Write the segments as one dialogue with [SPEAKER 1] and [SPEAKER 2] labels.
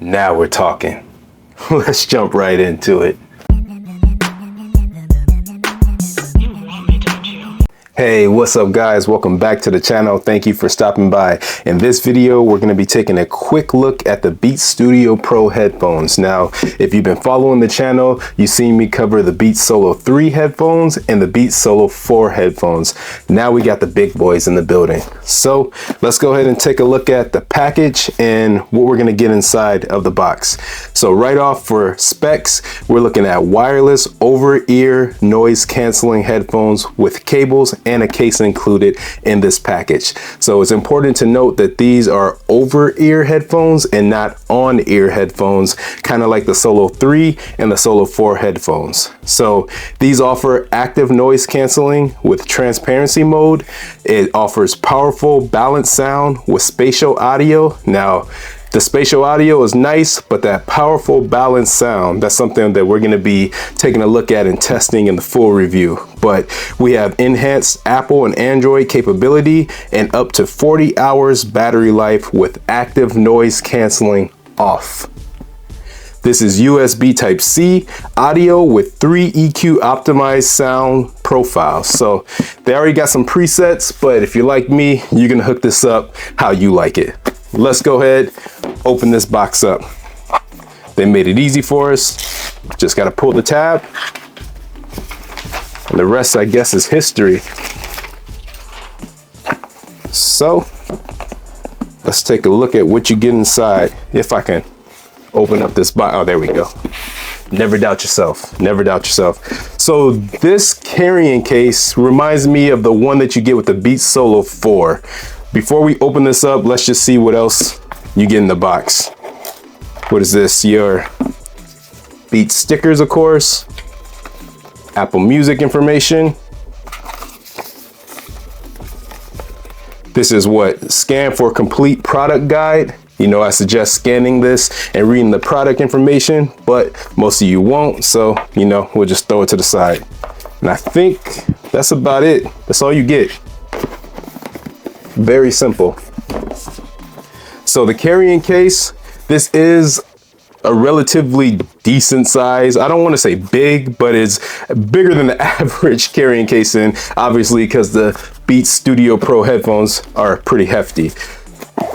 [SPEAKER 1] Now we're talking. Let's jump right into it. Hey, what's up guys? Welcome back to the channel. Thank you for stopping by. In this video, we're going to be taking a quick look at the Beats Studio Pro headphones. Now, if you've been following the channel, you've seen me cover the Beats Solo 3 headphones and the Beats Solo 4 headphones. Now we got the big boys in the building. So let's go ahead and take a look at the package and what we're going to get inside of the box. So right off for specs, we're looking at wireless over-ear noise canceling headphones with cables and a case included in this package. So it's important to note that these are over-ear headphones and not on-ear headphones, kind of like the Solo 3 and the Solo 4 headphones. So these offer active noise canceling with transparency mode. It offers powerful balanced sound with spatial audio. Now, the spatial audio is nice, but that powerful balanced sound, that's something that we're going to be taking a look at and testing in the full review. But we have enhanced Apple and Android capability and up to 40 hours battery life with active noise canceling off. This is USB Type-C audio with 3 EQ optimized sound profiles. So they already got some presets, but if you're like me, you're going to hook this up how you like it. Let's go ahead, open this box up. They made it easy for us. Just got to pull the tab. And the rest, I guess, is history. So let's take a look at what you get inside. If I can open up this box. Oh, there we go. Never doubt yourself. Never doubt yourself. So this carrying case reminds me of the one that you get with the Beats Solo 4. Before we open this up, let's just see what else you get in the box. What is this? Your Beats stickers, of course. Apple Music information. This is what? Scan for complete product guide. You know, I suggest scanning this and reading the product information, but most of you won't. So, you know, we'll just throw it to the side. And I think that's about it. That's all you get. Very simple. So the carrying case, this is a relatively decent size. I don't want to say big, but it's bigger than the average carrying case, in obviously because the Beats Studio Pro headphones are pretty hefty.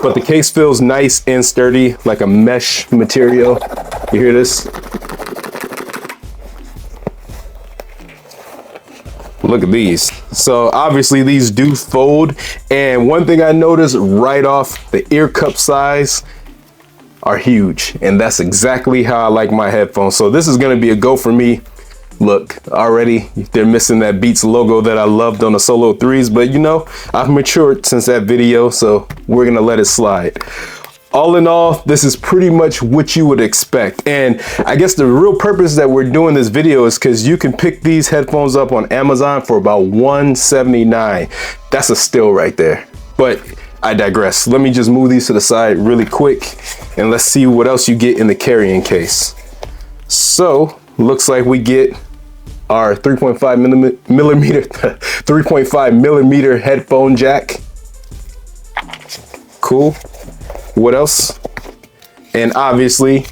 [SPEAKER 1] But the case feels nice and sturdy, like a mesh material. You hear this? Look at these. So obviously these do fold. And one thing I noticed right off, the ear cup size are huge. And that's exactly how I like my headphones. So this is going to be a go for me. Look, already they're missing that Beats logo that I loved on the Solo 3s. But you know, I've matured since that video. So we're going to let it slide. All in all, this is pretty much what you would expect. And I guess the real purpose that we're doing this video is because you can pick these headphones up on Amazon for about $179. That's a steal right there. But I digress. Let me just move these to the side really quick and let's see what else you get in the carrying case. So looks like we get our 3.5 millimeter headphone jack. Cool. What else? And obviously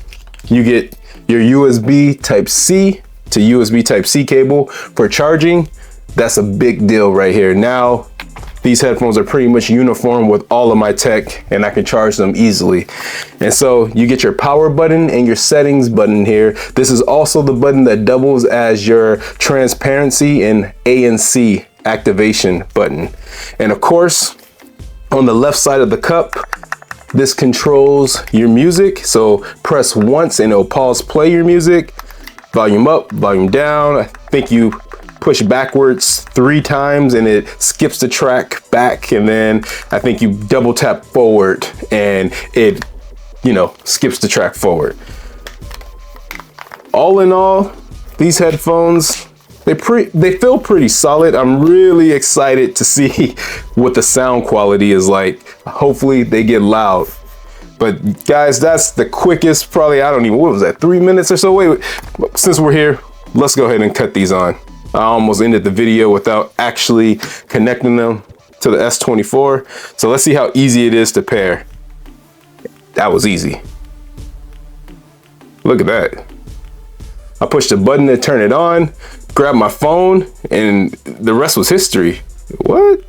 [SPEAKER 1] you get your USB Type-C to USB Type-C cable for charging. That's a big deal right here. Now these headphones are pretty much uniform with all of my tech and I can charge them easily. And so you get your power button and your settings button here. This is also the button that doubles as your transparency and ANC activation button. And of course, on the left side of the cup, this controls your music. So press once and it'll pause play your music. Volume up, volume down. I think you push backwards 3 times and it skips the track back. And then I think you double tap forward and it, you know, skips the track forward. All in all, these headphones, they feel pretty solid. I'm really excited to see what the sound quality is like. Hopefully they get loud. But guys, that's the quickest, probably, I don't even, what was that, 3 minutes or so? Wait, since we're here, let's go ahead and cut these on. I almost ended the video without actually connecting them to the S24. So let's see how easy it is to pair. That was easy. Look at that. I pushed the button to turn it on, grabbed my phone, and the rest was history. What?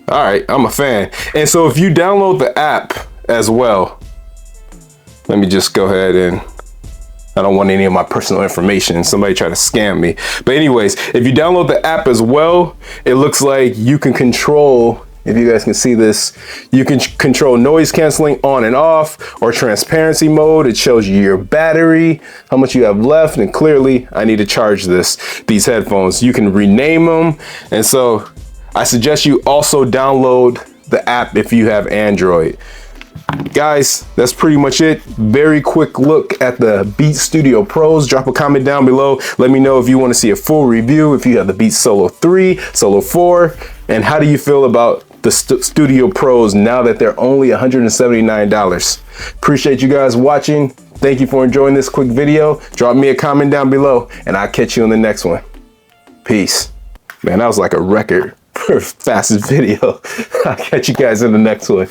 [SPEAKER 1] All right, I'm a fan. And so if you download the app as well, let me just go ahead and, I don't want any of my personal information. Somebody try to scam me. But anyways, if you download the app as well, it looks like you can control, if you guys can see this, you can control noise canceling on and off, or transparency mode. It shows you your battery, how much you have left, and clearly I need to charge these headphones. You can rename them. And so I suggest you also download the app if you have Android. Guys, that's pretty much it. Very quick look at the Beats Studio Pros. Drop a comment down below. Let me know if you want to see a full review, if you have the Beats Solo 3, Solo 4, and how do you feel about the Studio Pros now that they're only $179. Appreciate you guys watching. Thank you for enjoying this quick video. Drop me a comment down below and I'll catch you in the next one. Peace. Man, that was like a record for fastest video. I'll catch you guys in the next one.